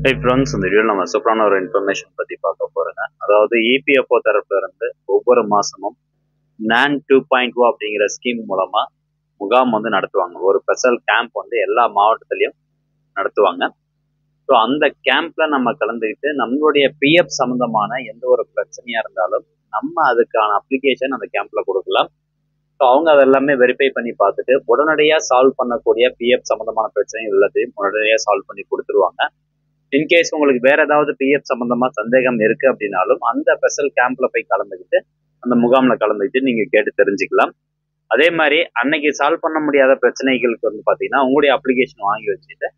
Hey friends, இந்த வீடியோல நம்ம சூப்பரான ஒரு இன்ஃபர்மேஷன் பத்தி பார்க்க போறோங்க. அதாவது இபிஎஃப்ஓ தரப்புல இருந்து ஒவ்வொரு மாசமும் NAN 2.0 அப்படிங்கிற ஸ்கீம் மூலமா முகாம் வந்து நடத்துவாங்க. ஒரு ஸ்பெஷல் கேம்ப் வந்து எல்லா மாவட்டத்திலையும் நடத்துவாங்க. ஸோ அந்த கேம்ப்ல நம்ம கலந்துக்கிட்டு நம்மளுடைய பிஎஃப் சம்பந்தமான எந்த ஒரு பிரச்சனையா இருந்தாலும் நம்ம அதுக்கான அப்ளிகேஷன் அந்த கேம்ப்ல கொடுக்கலாம். ஸோ அவங்க அதெல்லாமே வெரிஃபை பண்ணி பார்த்துட்டு உடனடியாக சால்வ் பண்ணக்கூடிய பிஎஃப் சம்பந்தமான பிரச்சனை எல்லாத்தையும் உடனடியாக சால்வ் பண்ணி கொடுத்துருவாங்க. இன்கேஸ் உங்களுக்கு வேற ஏதாவது பிஎஃப் சம்பந்தமா சந்தேகம் இருக்கு அப்படின்னாலும் அந்த ஸ்பெஷல் கேம்ப்ல போய் கலந்துக்கிட்டு அந்த முகாம்ல கலந்துக்கிட்டு நீங்க கேட்டு தெரிஞ்சுக்கலாம். அதே மாதிரி அன்னைக்கு சால்வ் பண்ண முடியாத பிரச்சனைகளுக்கு வந்து பாத்தீங்கன்னா உங்களுடைய அப்ளிகேஷன் வாங்கி வச்சுட்டு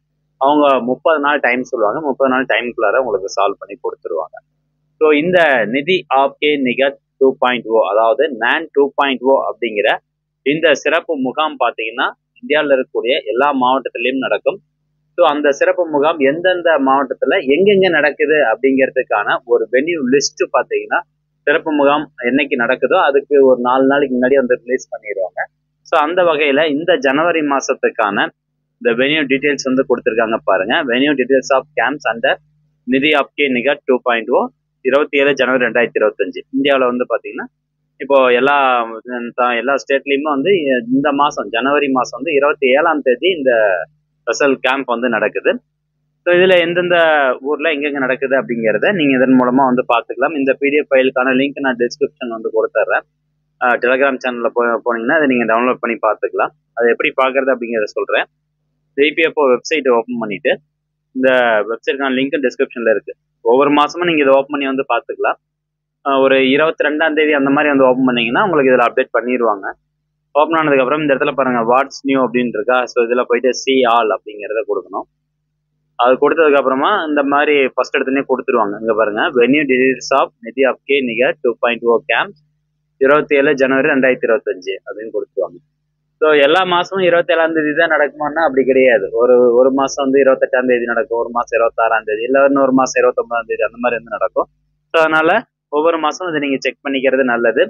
அவங்க 30 நாள் டைம் சொல்லுவாங்க. 30 நாள் டைமுக்குள்ளார உங்களுக்கு சால்வ் பண்ணி கொடுத்துருவாங்க. ஸோ இந்த நிதி ஆப்கே நிகத் 2.0 அதாவது NAN 2.0 அப்படிங்கிற இந்த சிறப்பு முகாம் பாத்தீங்கன்னா இந்தியாவில் இருக்கக்கூடிய எல்லா மாவட்டத்திலையும் நடக்கும். ஸோ அந்த சிறப்பு முகாம் எந்தெந்த மாவட்டத்துல எங்கெங்க நடக்குது அப்படிங்கிறதுக்கான ஒரு வென்யூ லிஸ்ட் பாத்தீங்கன்னா சிறப்பு முகாம் என்னைக்கு நடக்குதோ அதுக்கு ஒரு 4 நாளைக்கு முன்னாடி வந்து ரிலீஸ் பண்ணிடுவாங்க. ஸோ அந்த வகையில இந்த ஜனவரி மாசத்துக்கான இந்த வென்யூ டீடைல்ஸ் வந்து கொடுத்துருக்காங்க பாருங்க. Venue details of camps under Nidhi Aapke நிகட் 2.0 27 ஜனவரி 2025 இந்தியாவில் வந்து பாத்தீங்கன்னா இப்போ எல்லா ஸ்டேட்லயுமே வந்து இந்த மாசம் ஜனவரி மாசம் வந்து 27ஆம் தேதி இந்த ஸ்பெஷல் கேம்ப் வந்து நடக்குது. ஸோ இதுல எந்தெந்த ஊர்ல எங்கெங்க நடக்குது அப்படிங்கிறத நீங்க இதன் மூலமா வந்து பாத்துக்கலாம். இந்த பிடிஎஃப் ஃபைலுக்கான லிங்க் நான் டிஸ்கிரிப்ஷன் வந்து கொடுத்துட்றேன். டெலிகிராம் சேனல்ல போனீங்கன்னா அதை நீங்க டவுன்லோட் பண்ணி பார்த்துக்கலாம். அது எப்படி பாக்குறது அப்படிங்கிறத சொல்றேன். இபிஎஃப்ஓ வெப்சைட் ஓப்பன் பண்ணிட்டு இந்த வெப்சைட்கான லிங்க் டிஸ்கிரிப்ஷன்ல இருக்கு. ஒவ்வொரு மாசமும் நீங்க இதை ஓப்பன் பண்ணி வந்து பாத்துக்கலாம். ஒரு 22ஆம் தேதி அந்த மாதிரி வந்து ஓப்பன் பண்ணீங்கன்னா உங்களுக்கு இதுல அப்டேட் பண்ணிடுவாங்க. ஓப்பன் ஆனதுக்கு அப்புறம் இந்த இடத்துல பாருங்க வாட்ஸ் நியூ அப்படின்னு இருக்கா. ஸோ இதுல போயிட்டு சி ஆல் அப்படிங்கிறத கொடுக்கணும். அது கொடுத்ததுக்கு அப்புறமா இந்த மாதிரி ஃபர்ஸ்ட் எடுத்துனே கொடுத்துருவாங்க. இங்க பாருங்க வென்யூ டீடைல்ஸ் ஆஃப் நிதி ஆப்கே நிகர் 2.0 கேம்ப் 27 ஜனவரி 2025 அப்படின்னு கொடுத்துருவாங்க. ஸோ எல்லா மாசமும் 27ஆம் தேதி தான் நடக்குமான்னா அப்படி கிடையாது. ஒரு மாசம் வந்து 28ஆம் தேதி நடக்கும், ஒரு மாசம் 26ஆம் தேதி, இல்லை இன்னொரு மாசம் 29ஆம் தேதி அந்த மாதிரி வந்து நடக்கும். ஸோ அதனால ஒவ்வொரு மாசம் இதை நீங்க செக் பண்ணிக்கிறது நல்லது.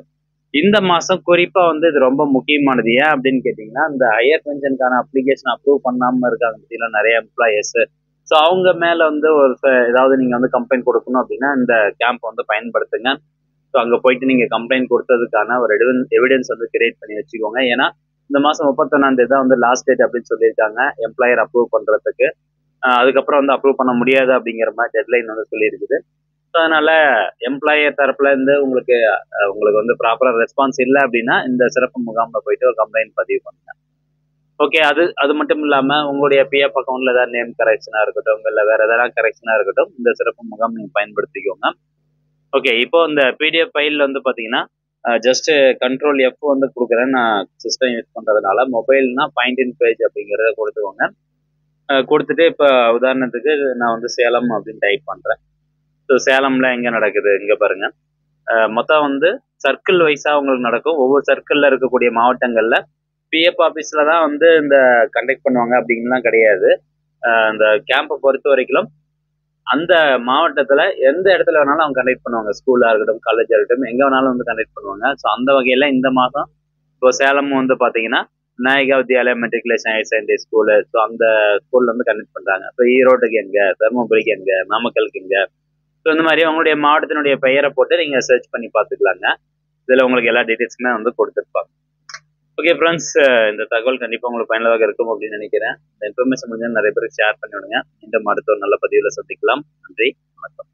இந்த மாசம் குறிப்பா வந்து இது ரொம்ப முக்கியமானது. ஏன் அப்படின்னு கேட்டீங்கன்னா இந்த ஹையர் பென்ஷனுக்கான அப்ளிகேஷன் அப்ரூவ் பண்ணாம இருக்காங்க பார்த்தீங்களா நிறைய எம்ப்ளாயர்ஸ். ஸோ அவங்க மேல வந்து ஏதாவது நீங்க வந்து கம்ப்ளைண்ட் கொடுக்கணும் அப்படின்னா இந்த கேம்ப் வந்து பயன்படுத்துங்க. ஸோ அங்க போயிட்டு நீங்க கம்ப்ளைண்ட் கொடுத்ததுக்கான ஒரு எவிடன்ஸ் வந்து கிரியேட் பண்ணி வச்சுக்கோங்க. ஏன்னா இந்த மாசம் 31ஆம் தேதி தான் வந்து லாஸ்ட் டேட் அப்படின்னு சொல்லியிருக்காங்க எம்ப்ளாயர் அப்ரூவ் பண்றதுக்கு. அதுக்கப்புறம் வந்து அப்ரூவ் பண்ண முடியாது அப்படிங்கிற மாதிரி டெட்லைன் வந்து சொல்லியிருக்குது. ஸோ அதனால எம்ப்ளாயர் தரப்புல இருந்து உங்களுக்கு வந்து ப்ராப்பரா ரெஸ்பான்ஸ் இல்லை அப்படின்னா இந்த சிறப்பு முகாம்ல போயிட்டு ஒரு கம்ப்ளைண்ட் பதிவு பண்ணுங்க. ஓகே, அது மட்டும் இல்லாம உங்களுடைய பிஎஃப் அக்கௌண்ட்ல ஏதாவது நேம் கரெக்ஷனா இருக்கட்டும், இல்லை வேற ஏதாவது கரெக்ஷனா இருக்கட்டும், இந்த சிறப்பு முகாம் நீங்க பயன்படுத்திக்கோங்க. ஓகே, இப்போ இந்த பிடிஎஃப் ஃபைல் வந்து பாத்தீங்கன்னா ஜஸ்ட் கண்ட்ரோல் எஃப் வந்து கொடுக்குறேன். நான் சிஸ்டம் யூஸ் பண்றதுனால மொபைல்னா பாயிண்ட் இன் பேஜ் அப்படிங்கிறத கொடுத்துக்கோங்க. கொடுத்துட்டு இப்போ உதாரணத்துக்கு நான் வந்து சேலம் அப்படின்னு டைப் பண்றேன். ஸோ சேலம்ல எங்க நடக்குது இங்க பாருங்க. மொத்தம் வந்து சர்க்கிள் வைஸா உங்களுக்கு நடக்கும். ஒவ்வொரு சர்க்கிள்ல இருக்கக்கூடிய மாவட்டங்கள்ல பிஎஃப் ஆபீஸ்ல தான் வந்து இந்த கண்டக்ட் பண்ணுவாங்க அப்படின்லாம் கிடையாது. இந்த கேம்பை பொறுத்த வரைக்கும் அந்த மாவட்டத்துல எந்த இடத்துல வேணாலும் அவங்க கண்டக்ட் பண்ணுவாங்க. ஸ்கூலா இருக்கட்டும், காலேஜா இருக்கட்டும், எங்க வேணாலும் வந்து கண்டக்ட் பண்ணுவாங்க. ஸோ அந்த வகையில இந்த மாதம் இப்போ சேலம் வந்து பாத்தீங்கன்னா Vinayaka Vidyalaya matriculation higher secondary school. So அந்த ஸ்கூல்ல வந்து கண்டக்ட் பண்றாங்க. இப்போ ஈரோட்டுக்கு எங்க, தருமபுரிக்கு எங்க, நாமக்கலுக்கு எங்க. ஸோ இந்த மாதிரி உங்களுடைய மாவட்டத்தினுடைய பெயரை போட்டு நீங்க சர்ச் பண்ணி பார்த்துக்கலாங்க. இதுல உங்களுக்கு எல்லா டீடைல்ஸுமே வந்து கொடுத்துருப்பாங்க. ஓகே ஃப்ரெண்ட்ஸ், இந்த தகவல் கண்டிப்பா உங்களுக்கு பயனுள்ளதாக இருக்கும் அப்படின்னு நினைக்கிறேன். இந்த இன்ஃபர்மேஷன் முடிஞ்சா நிறைய பேருக்கு ஷேர் பண்ணி விடுங்க. மீண்டும் அடுத்த ஒரு நல்ல பதிவுல சந்திக்கலாம். நன்றி, வணக்கம்.